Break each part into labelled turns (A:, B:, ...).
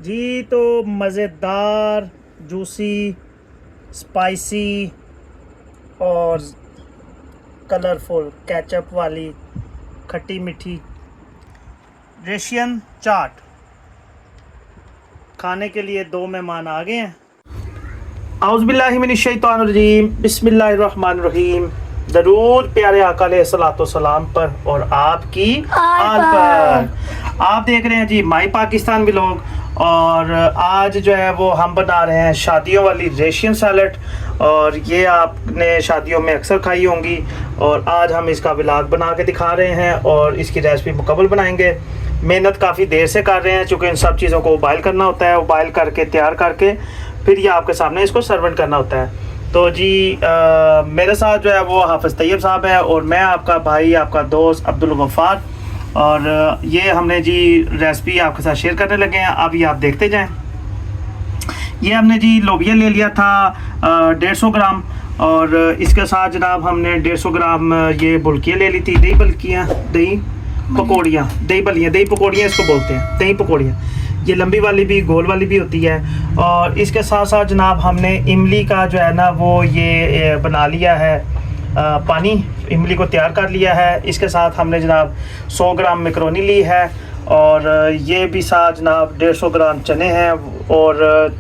A: जी तो मज़ेदार juicy spicy और कलरफुल केचप वाली खट्टी मीठी रशियन चाट खाने के लिए दो मेहमान आ गए हैं। औज़ुबिल्लाहिमिनश्शैतानिर्रजीम बिस्मिल्लाहिर्रहमानिर्रहीम। दरूद प्यारे आका अलैहिस्सलाम पर और आपकी आल पर। आप देख रहे हैं जी माई पाकिस्तान व्लॉग और आज जो है वो हम बना रहे हैं शादियों वाली रेशियन सैलड और ये आपने शादियों में अक्सर खाई होंगी और आज हम इसका व्लॉग बना के दिखा रहे हैं और इसकी रेसिपी मुकम्मल बनाएंगे। मेहनत काफ़ी देर से कर रहे हैं चूँकि इन सब चीज़ों को उबाइल करना होता है, उबाइल करके तैयार करके फिर ये आपके सामने इसको सर्वेंट करना होता है। तो जी मेरे साथ जो है वो हाफिज़ तैयब साहब है और मैं आपका भाई आपका दोस्त अब्दुल गफ़ार और ये हमने जी रेसिपी आपके साथ शेयर करने लगे हैं। अब ये आप देखते जाएं। ये हमने जी लोबिया ले लिया था 150 ग्राम और इसके साथ जनाब हमने 150 ग्राम ये बुल्कियाँ ले ली थी, दही बल्कियाँ, दही पकौड़ियाँ, दही बलियाँ, दही पकौड़ियाँ इसको बोलते हैं, दही पकौड़ियाँ। ये लंबी वाली भी गोल वाली भी होती है। और इसके साथ साथ जनाब हमने इमली का जो है ना वो ये बना लिया है पानी, इमली को तैयार कर लिया है। इसके साथ हमने जनाब 100 ग्राम मैकरोनी ली है और ये भी साथ जनाब 150 ग्राम चने हैं और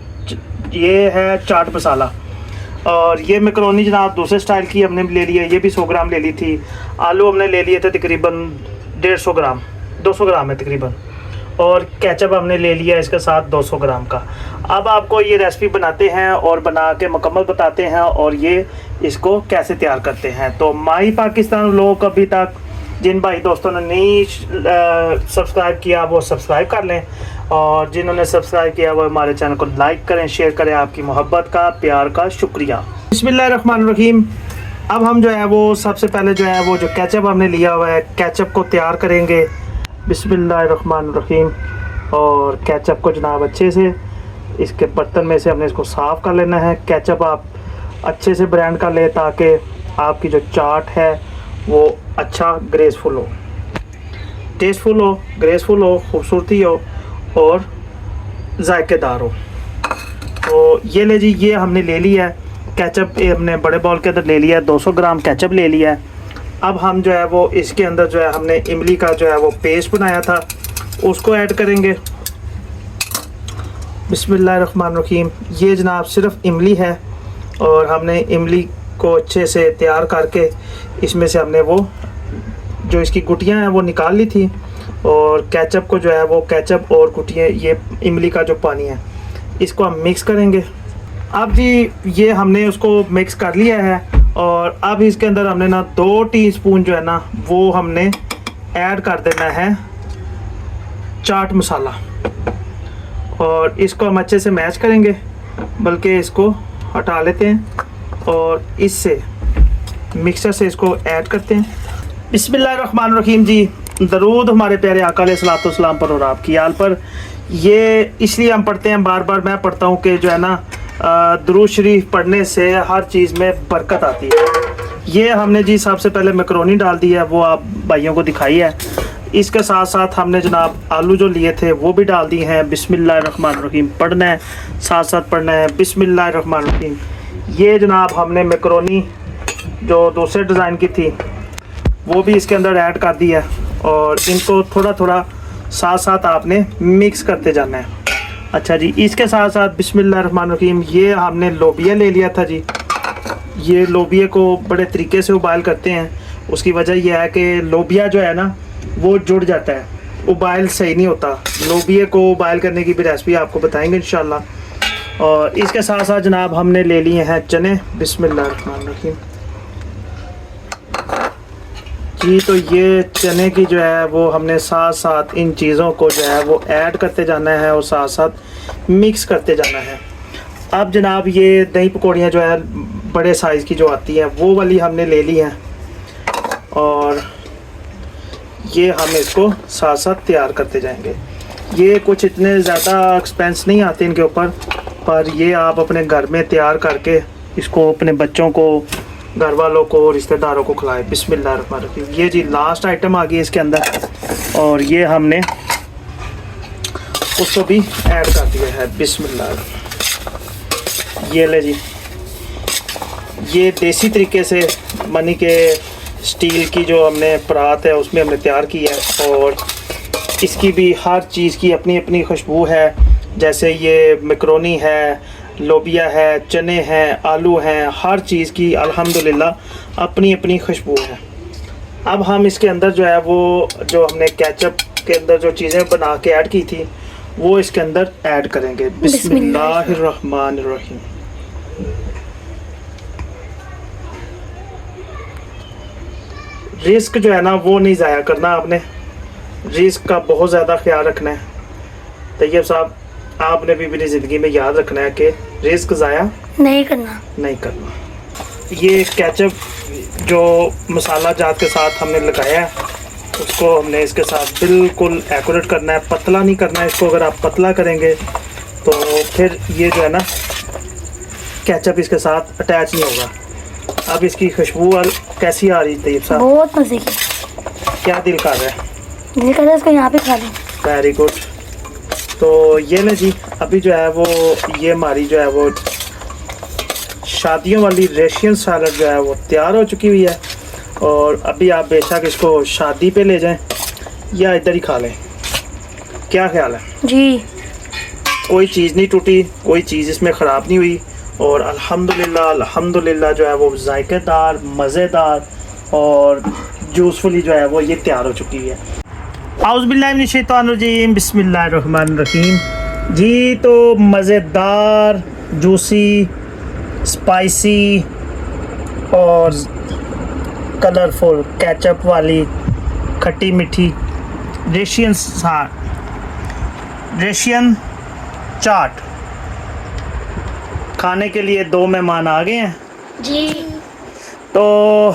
A: ये है चाट मसाला। और ये मैकरोनी जनाब दूसरे स्टाइल की हमने ले ली है, ये भी 100 ग्राम ले ली थी। आलू हमने ले लिए थे तकरीबन 150 ग्राम, 200 ग्राम है तकरीबन। और केचप हमने ले लिया इसके साथ 200 ग्राम का। अब आपको ये रेसिपी बनाते हैं और बना के मुकम्मल बताते हैं और ये इसको कैसे तैयार करते हैं। तो माई पाकिस्तान लोग अभी तक जिन भाई दोस्तों ने नहीं सब्सक्राइब किया वो सब्सक्राइब कर लें और जिन्होंने सब्सक्राइब किया वो हमारे चैनल को लाइक करें, शेयर करें। आपकी मोहब्बत का, प्यार का शुक्रिया। बिस्मिल्लाहिर्रहमानिर्रहीम। अब हम जो है वो सबसे पहले जो है वो जो केचप हमने लिया हुआ है केचप को तैयार करेंगे। बिस्मिल्लाहिर्रहमानिर्रहीम। और केचप को जनाब अच्छे से इसके बर्तन में से हमने इसको साफ़ कर लेना है। केचप आप अच्छे से ब्रांड कर ले ताकि आपकी जो चाट है वो अच्छा ग्रेसफुल हो, टेस्टफुल हो, ग्रेसफुल हो, खूबसूरती हो और जायकेदार हो। तो ये ले जी, ये हमने ले लिया है केचप, हमने बड़े बाउल के अंदर ले लिया है, 200 ग्राम केचप ले लिया है। अब हम जो है वो इसके अंदर जो है हमने इमली का जो है वो पेस्ट बनाया था उसको ऐड करेंगे। बिस्मिल्लाहिर्रहमानिर्रहीम। ये जनाब सिर्फ इमली है और हमने इमली को अच्छे से तैयार करके इसमें से हमने वो जो इसकी गुटियां हैं वो निकाल ली थी और केचप को जो है वो केचप और गुटियाँ ये इमली का जो पानी है इसको हम मिक्स करेंगे। अब जी ये हमने उसको मिक्स कर लिया है और अब इसके अंदर हमने ना 2 टीस्पून जो है ना वो हमने ऐड कर देना है चाट मसाला और इसको हम अच्छे से मैच करेंगे, बल्कि इसको हटा लेते हैं और इससे मिक्सर से इसको ऐड करते हैं। बिस्मिल्लाहिर्रहमानिर्रहीम। जी दरूद हमारे प्यारे आका अलैहिस्सलाम पर और आपकी आल पर। ये इसलिए हम पढ़ते हैं, बार बार मैं पढ़ता हूँ कि जो है ना दुरूद शरीफ पढ़ने से हर चीज़ में बरकत आती है। ये हमने जी सबसे पहले मैकरोनी डाल दी है, वो आप भाइयों को दिखाई है। इसके साथ साथ हमने जनाब आलू जो लिए थे वो भी डाल दिए हैं। बिस्मिल्लाहिर्रहमानिर्रहीम पढ़ना है, साथ साथ पढ़ना है बिस्मिल्लाहिर्रहमानिर्रहीम। ये जनाब हमने मैकरोनी जो दूसरे डिज़ाइन की थी वो भी इसके अंदर ऐड कर दी है और इनको थोड़ा थोड़ा साथ साथ आपने मिक्स करते जाना है। अच्छा जी, इसके साथ साथ बिस्मिल्लाहिर्रहमानिर्रहीम ये हमने लोबिया ले लिया था जी। ये लोबिया को बड़े तरीके से उबाइल करते हैं, उसकी वजह यह है कि लोबिया जो है ना वो जुड़ जाता है, उबाइल सही नहीं होता। लोबिया को उबाइल करने की भी रेसिपी आपको बताएंगे इंशाल्लाह। और इसके साथ साथ जनाब हमने ले लिए हैं चने। बिस्मिल्लाहिर्रहमानिर्रहीम जी। तो ये चने की जो है वो हमने साथ साथ इन चीज़ों को जो है वो ऐड करते जाना है और साथ साथ मिक्स करते जाना है। अब जनाब ये दही पकौड़ियाँ जो है बड़े साइज़ की जो आती हैं वो वाली हमने ले ली हैं और ये हम इसको साथ साथ तैयार करते जाएंगे। ये कुछ इतने ज़्यादा एक्सपेंस नहीं आते इनके ऊपर, पर ये आप अपने घर में तैयार करके इसको अपने बच्चों को, घर वालों को, रिश्तेदारों को खिलाएं। बिस्मिल्लाहिर्रहमानिर्रहीम। ये जी लास्ट आइटम आ गई इसके अंदर और ये हमने उसको भी ऐड कर दिया है। बिस्मिल्लाह। ये ले जी, ये देसी तरीके से मनी के स्टील की जो हमने परात है उसमें हमने तैयार की है, और इसकी भी हर चीज़ की अपनी अपनी खुशबू है। जैसे ये मैक्रोनी है, लोबिया है, चने हैं, आलू हैं, हर चीज़ की अल्हम्दुलिल्लाह अपनी अपनी खुशबू है। अब हम इसके अंदर जो है वो जो हमने केचप के अंदर जो चीज़ें बना के ऐड की थी वो इसके अंदर ऐड करेंगे। बिस्मिल्लाहिर्रहमानिर्रहीम। रिस्क जो है ना वो नहीं ज़ाया करना, आपने रिस्क का बहुत ज़्यादा ख्याल रखना है। तैयब साहब, आपने भी अपनी ज़िंदगी में याद रखना है कि रिस्क ज़ाया नहीं करना। ये केचप जो मसाला जात के साथ हमने लगाया है उसको हमने इसके साथ बिल्कुल एक्यूरेट करना है, पतला नहीं करना है इसको। अगर आप पतला करेंगे तो फिर ये जो है ना केचप इसके साथ अटैच नहीं होगा। अब इसकी खुशबू कैसी आ रही तैयब साहब?
B: बहुत मजे की।
A: क्या दिल कर रहा है?
B: दिल कर रहा है इसको यहाँ पे खा लूं।
A: Very good. तो ये ना जी, अभी जो है वो ये हमारी जो है वो शादियों वाली रशियन सैलड जो है वो तैयार हो चुकी हुई है। और अभी आप बेशक इसको शादी पे ले जाएं या इधर ही खा लें। क्या ख्याल है
B: जी?
A: कोई चीज़ नहीं टूटी, कोई चीज़ इसमें ख़राब नहीं हुई, और अल्हम्दुलिल्लाह जो है वो जायकेदार, मज़ेदार और जूसफुली जो है वो ये तैयार हो चुकी है। आउज़ुबिल्लाहि मिनश्शैतानिर्रजीम, बिस्मिल्लाहिर्रहमानिर्रहीम। जी तो मज़ेदार, जूसी, स्पाइसी और कलरफुल केचप वाली खट्टी मीठी रशियन चाट खाने के लिए दो मेहमान आ गए हैं
B: जी।
A: तो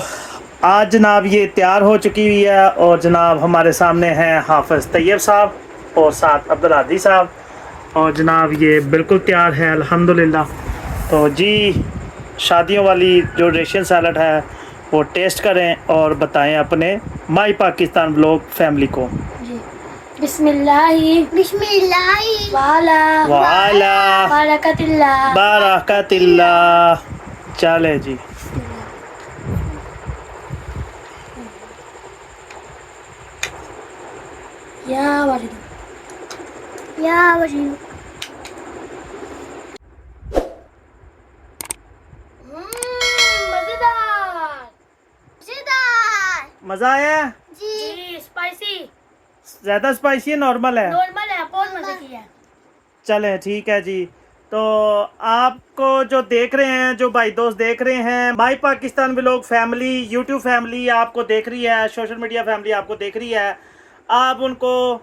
A: आज जनाब ये तैयार हो चुकी हुई है, और जनाब हमारे सामने हैं हाफिज़ तैयब साहब और साथ अब्दुल हादी साहब, और जनाब ये बिल्कुल तैयार है अल्हम्दुलिल्लाह। तो जी शादियों वाली जो रशियन सैलड है वो टेस्ट करें और बताएं अपने माई पाकिस्तान व्लॉग फैमिली को।
B: जी। बिस्मिल्लाही वाला
A: बारकतिल्लाह। चले जी।
B: या वजीद
A: मज़ा आया
B: जी। स्पाइसी
A: ज़्यादा स्पाइसी है नॉर्मल है?
B: नॉर्मल है, बहुत मजे की है।
A: चलें ठीक है जी। तो आपको जो देख रहे हैं, जो भाई दोस्त देख रहे हैं, my Pakistan vlog family, YouTube family आपको देख रही है, सोशल मीडिया फैमिली आपको देख रही है, आप उनको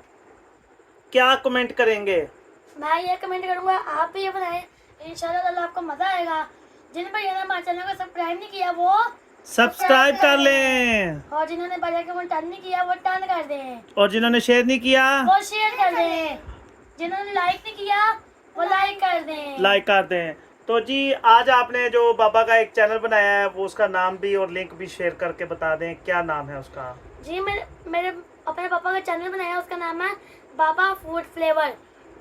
A: क्या कमेंट करेंगे?
B: मैं ये कमेंट करूंगा, आप भी ये बताएं, इंशाल्लाह ताला आपको मजा आएगा। जिन भाइयों ने हमारे चैनल को सब्सक्राइब नहीं किया वो
A: सब्सक्राइब कर लें,
B: और जिन्होंने बजा के वो टर्न नहीं किया वो टर्न कर दें,
A: और जिन्होंने शेयर नहीं किया
B: वो शेयर कर दें, जिन्होंने लाइक नहीं किया वो लाइक कर दें।
A: तो जी आज आपने जो बाबा का एक चैनल बनाया है वो उसका नाम भी और लिंक भी शेयर करके बता दें, क्या नाम है उसका?
B: जी मेरे अपने पापा का चैनल बनाया, उसका नाम है बाबा फूड फ्लेवर।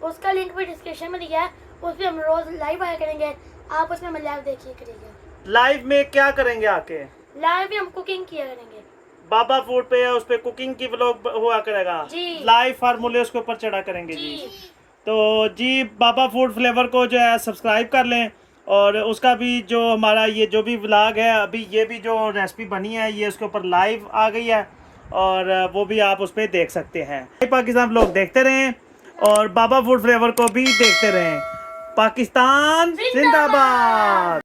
B: उसका लिंक भी डिस्क्रिप्शन में दिया है, उस पर हम रोज लाइव आया करेंगे, आप उसमें हम लाइव देखिए करिएगा।
A: लाइव में क्या करेंगे आके?
B: लाइव भी हम कुकिंग किया करेंगे,
A: बाबा फूड पे है, उस पे कुकिंग की व्लॉग हुआ करेगा
B: जी।
A: लाइव फार्मूले उसके ऊपर चढ़ा करेंगे जी। तो जी बाबा फूड फ्लेवर को जो है सब्सक्राइब कर लें, और उसका भी जो हमारा ये जो भी व्लॉग है, अभी ये भी जो रेसिपी बनी है ये उसके ऊपर लाइव आ गई है, और वो भी आप उस पर देख सकते हैं। पाकिस्तान व्लॉग देखते रहें और बाबा फूड फ्लेवर को भी देखते रहें। पाकिस्तान जिंदाबाद।